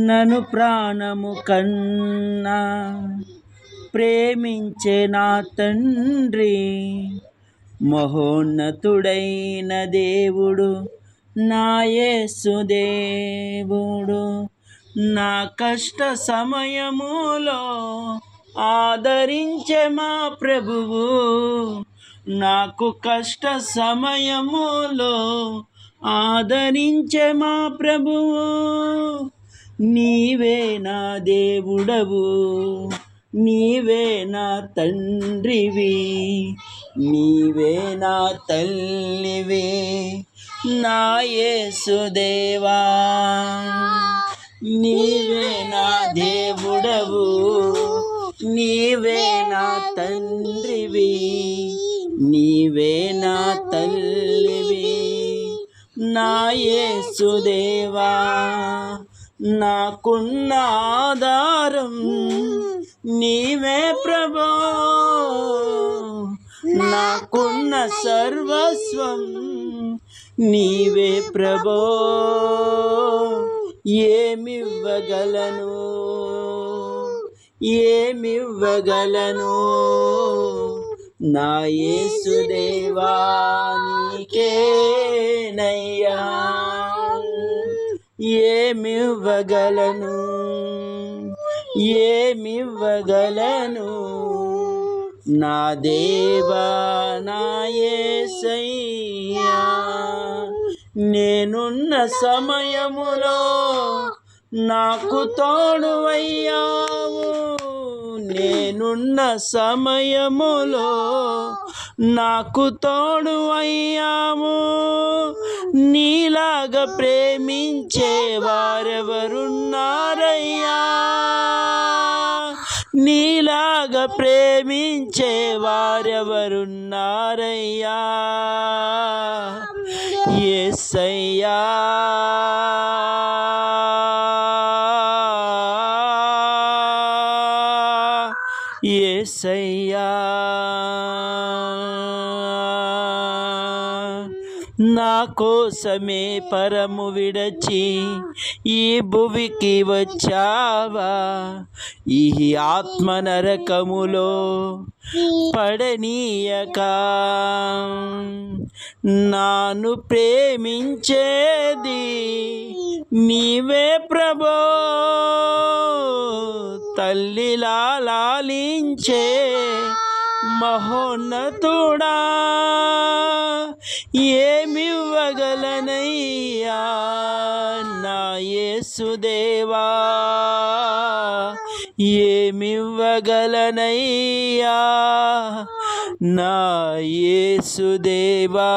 నన్ను ప్రాణము కన్నా ప్రేమించే నా తండ్రి, మహోన్నతుడైన దేవుడు నా యేసు దేవుడు. నా కష్ట సమయములో ఆదరించే మా ప్రభువు, నాకు కష్ట సమయములో ఆదరించే మా ప్రభువు. నీవే నా దేవుడవు, నీవే నా తండ్రివి, నీవే నా తల్లివి, నా యేసుదేవా. నీవే నా దేవుడవు, నీవే నా తండ్రివి, నీవే నా తల్లివి, నా యేసుదేవా. నాకున్న ఆధారం నీవే ప్రభో, నాకున్న సర్వస్వం నీవే ప్రభో. ఏమివ్వగలను, ఏమివ్వగలను నా యేసుదేవా, నీకేనయ్యా. ఏమివ్వగలను, ఏమివ్వగలను నా దేవా, నా యేసయ్యా. నేనున్న సమయములో నాకు తోడువయ్యావు, నేనున్న సమయములో నాకు తోడువయ్యావు. నీలాగా ప్రేమించే వారెవరున్నారయ్యా, నీలాగా ప్రేమించే వారెవరున్నారయ్యా. యేసయ్యా, యేసయ్యా. నా కోసమే పరము విడచి ఈ భువికి వచ్చావా, ఈ ఆత్మ నరకములో పడనీయక. నాను ప్రేమించేది నీవే ప్రభో, తల్లిలా లాలించే మహోన్నతుడా. ఏమివ్వగలనయ్యా నా యేసుదేవా, ఏమివ్వగలనయ్యా నా యేసుదేవా.